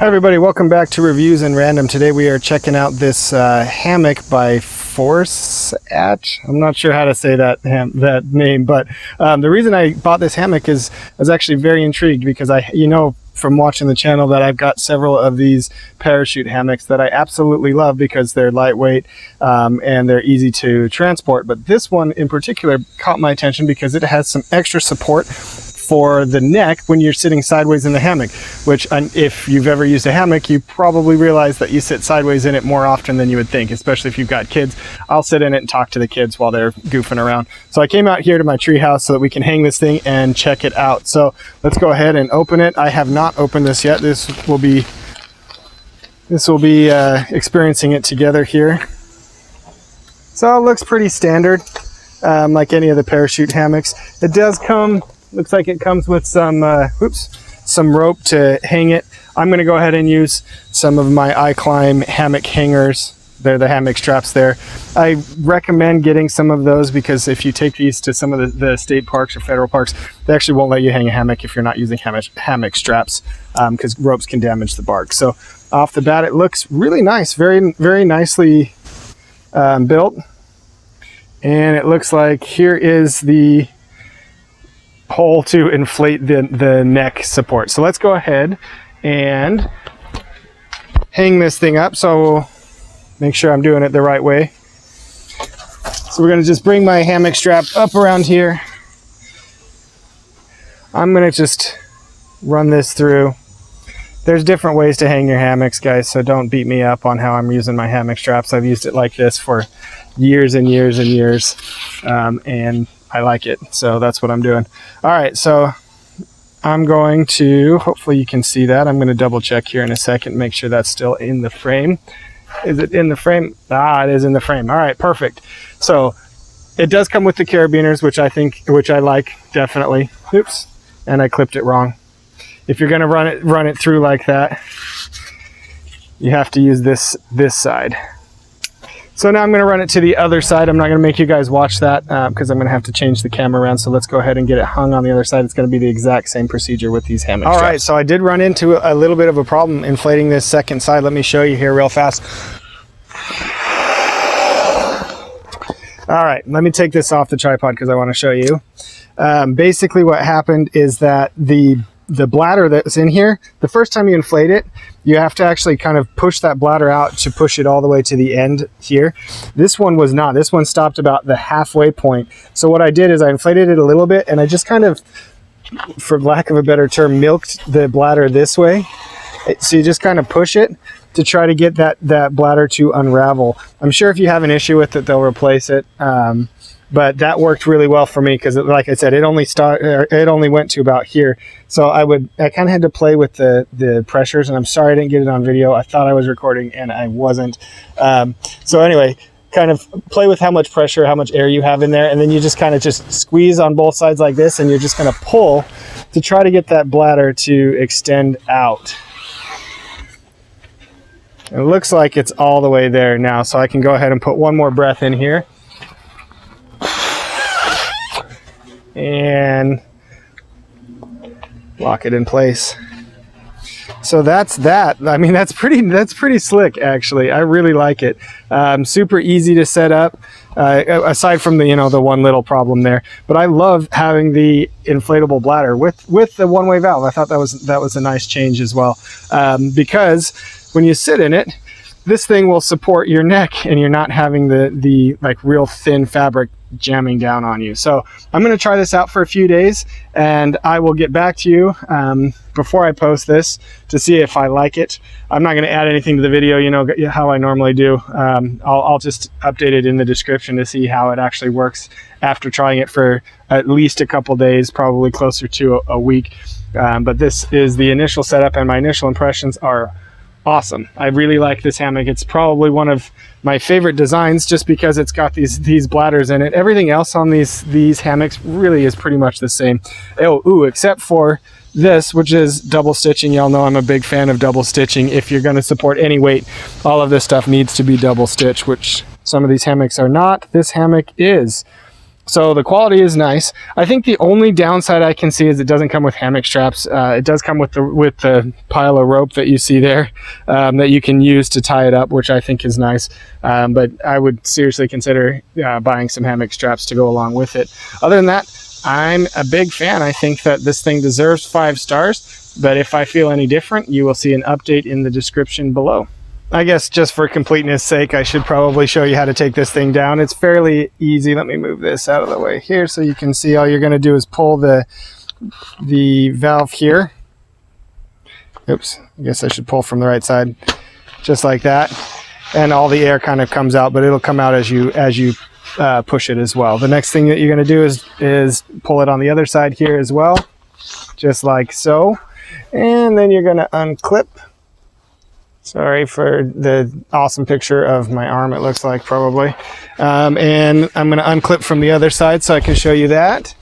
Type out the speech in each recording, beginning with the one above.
Hi everybody, welcome back to Reviews and Random. Today we are checking out this hammock by Forceatt. I'm not sure how to say that name, but the reason I bought this hammock is I was actually very intrigued because from watching the channel that I've got several of these parachute hammocks that I absolutely love because they're lightweight and they're easy to transport. But this one in particular caught my attention because it has some extra support for the neck when you're sitting sideways in the hammock, which if you've ever used a hammock, you probably realize that you sit sideways in it more often than you would think, especially if you've got kids. I'll sit in it and talk to the kids while they're goofing around. So I came out here to my tree house so that we can hang this thing and check it out. So let's go ahead and open it. I have not opened this yet. This will be experiencing it together here. So it looks pretty standard, like any of the parachute hammocks. It does come, looks like it comes with some rope to hang it. I'm going to go ahead and use some of my iClimb hammock hangers. They're the hammock straps there. I recommend getting some of those because if you take these to some of the state parks or federal parks, they actually won't let you hang a hammock if you're not using hammock straps because ropes can damage the bark. So off the bat, it looks really nice, very, very nicely built. And it looks like here is the hole to inflate the neck support. So let's go ahead and hang this thing up. So make sure I'm doing it the right way. So we're going to just bring my hammock strap up around here. I'm going to just run this through. There's different ways to hang your hammocks, guys, so don't beat me up on how I'm using my hammock straps. I've used it like this for years and years and years, and I like it, so that's what I'm doing. All right, so I'm going to, hopefully you can see that. I'm going to double check here in a second, make sure that's still in the frame. Is it in the frame? Ah, it is in the frame. All right, perfect. So it does come with the carabiners, which I like, definitely. Oops, and I clipped it wrong. If you're going to run it through like that, you have to use this side. So now I'm going to run it to the other side. I'm not going to make you guys watch that because I'm going to have to change the camera around. So let's go ahead and get it hung on the other side. It's going to be the exact same procedure with these hammock straps. All right, so I did run into a little bit of a problem inflating this second side. Let me show you here real fast. All right, let me take this off the tripod because I want to show you. Basically what happened is that the bladder that's in here, the first time you inflate it, you have to actually kind of push that bladder out to push it all the way to the end here. This one was not. This one stopped about the halfway point. So what I did is I inflated it a little bit and I just kind of, for lack of a better term, milked the bladder this way. So you just kind of push it to try to get that bladder to unravel. I'm sure if you have an issue with it, they'll replace it. But that worked really well for me because, like I said, it only went to about here. So I kind of had to play with the pressures, and I'm sorry I didn't get it on video. I thought I was recording, and I wasn't. So anyway, kind of play with how much pressure, how much air you have in there, and then you just kind of just squeeze on both sides like this, and you're just going to pull to try to get that bladder to extend out. It looks like it's all the way there now, so I can go ahead and put one more breath in here. And lock it in place. So that's that. I mean, that's pretty slick, actually. I really like it. Super easy to set up, aside from the one little problem there. But I love having the inflatable bladder with the one-way valve. I thought that was a nice change as well, because when you sit in it, this thing will support your neck, and you're not having the like real thin fabric jamming down on you. So I'm going to try this out for a few days, and I will get back to you before I post this to see if I like it. I'm not going to add anything to the video, how I normally do. I'll just update it in the description to see how it actually works after trying it for at least a couple days, probably closer to a week. But this is the initial setup, and my initial impressions are awesome. I really like this hammock. It's probably one of my favorite designs just because it's got these bladders in it. Everything else on these hammocks really is pretty much the same. Except for this, which is double stitching. Y'all know I'm a big fan of double stitching. If you're going to support any weight, all of this stuff needs to be double stitched, which some of these hammocks are not. This hammock is. So the quality is nice. I think the only downside I can see is it doesn't come with hammock straps. It does come with the pile of rope that you see there that you can use to tie it up, which I think is nice. But I would seriously consider buying some hammock straps to go along with it. Other than that, I'm a big fan. I think that this thing deserves 5 stars, but if I feel any different, you will see an update in the description below. I guess just for completeness sake, I should probably show you how to take this thing down. It's fairly easy. Let me move this out of the way here so you can see. All you're going to do is pull the valve here. Oops, I guess I should pull from the right side, just like that. And all the air kind of comes out, but it'll come out as you push it as well. The next thing that you're going to do is pull it on the other side here as well, just like so. And then you're going to unclip. Sorry for the awesome picture of my arm, it looks like probably. And I'm going to unclip from the other side so I can show you that.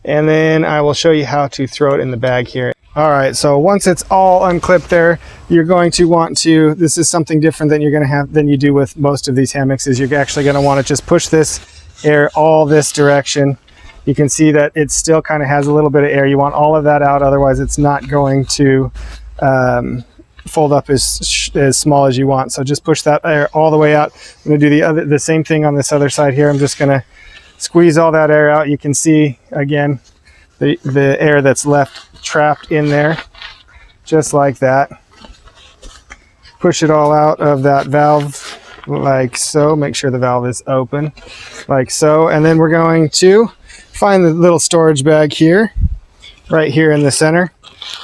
And then I will show you how to throw it in the bag here. All right, so once it's all unclipped there, you're going to want to, this is something different than you're going to have than you do with most of these hammocks, is you're actually going to want to just push this air all this direction. You can see that it still kind of has a little bit of air. You want all of that out, otherwise it's not going to fold up as small as you want. So just push that air all the way out. I'm going to do the same thing on this other side here. I'm just going to squeeze all that air out. You can see again the air that's left trapped in there, just like that. Push it all out of that valve like so. Make sure the valve is open like so, and then we're going to find the little storage bag here, right here in the center.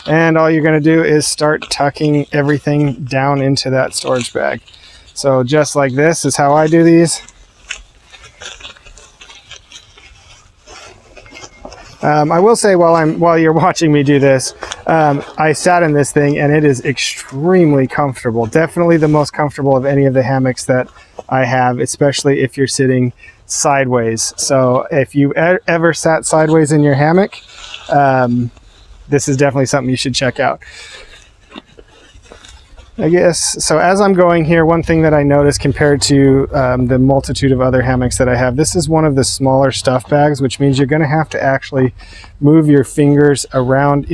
And all you're going to do is start tucking everything down into that storage bag. So just like this is how I do these. I will say while you're watching me do this, I sat in this thing and it is extremely comfortable. Definitely the most comfortable of any of the hammocks that I have, especially if you're sitting sideways. So if you ever sat sideways in your hammock, this is definitely something you should check out. I guess, so as I'm going here, one thing that I noticed compared to the multitude of other hammocks that I have, this is one of the smaller stuff bags, which means you're going to have to actually move your fingers around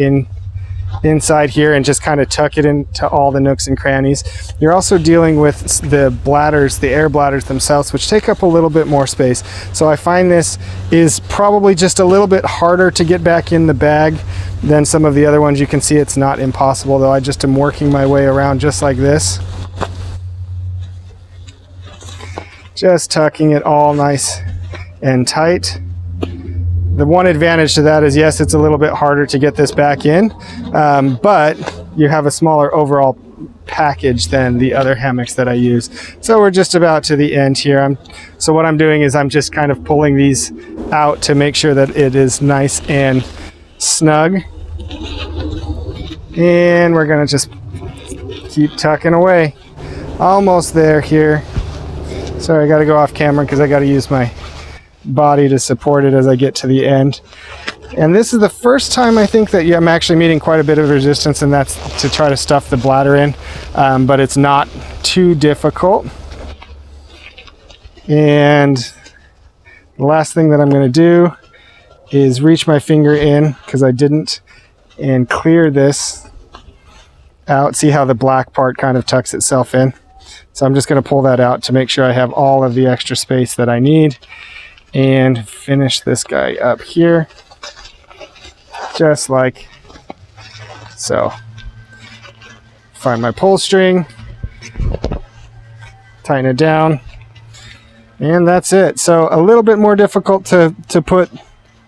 inside here and just kind of tuck it into all the nooks and crannies. You're also dealing with the bladders, the air bladders themselves, which take up a little bit more space. So I find this is probably just a little bit harder to get back in the bag than some of the other ones. You can see it's not impossible, though. I just am working my way around just like this. Just tucking it all nice and tight. The one advantage to that is, yes, it's a little bit harder to get this back in, but you have a smaller overall package than the other hammocks that I use. So we're just about to the end here. So what I'm doing is I'm just kind of pulling these out to make sure that it is nice and snug. And we're going to just keep tucking away. Almost there here. Sorry, I got to go off camera because I got to use my body to support it as I get to the end. And this is the first time I think that I'm actually meeting quite a bit of resistance, and that's to try to stuff the bladder in, but it's not too difficult. And the last thing that I'm going to do is reach my finger in, because I didn't, and clear this out. See how the black part kind of tucks itself in? So I'm just going to pull that out to make sure I have all of the extra space that I need. And finish this guy up here, just like so. Find my pull string, tighten it down, and that's it. So a little bit more difficult to put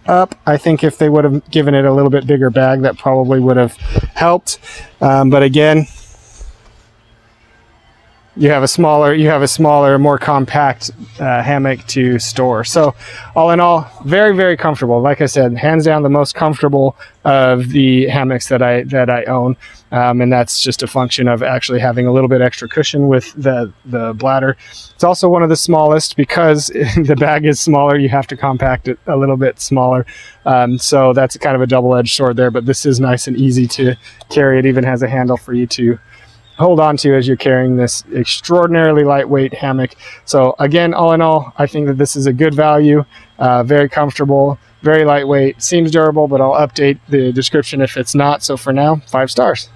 up. I think if they would have given it a little bit bigger bag, that probably would have helped. But again, you have a smaller, more compact hammock to store. So all in all, very, very comfortable. Like I said, hands down the most comfortable of the hammocks that I own. And that's just a function of actually having a little bit extra cushion with the bladder. It's also one of the smallest because the bag is smaller. You have to compact it a little bit smaller. So that's kind of a double-edged sword there, but this is nice and easy to carry. It even has a handle for you to hold on to as you're carrying this extraordinarily lightweight hammock. So again, all in all, I think that this is a good value, very comfortable, very lightweight, seems durable, but I'll update the description if it's not. So for now, 5 stars.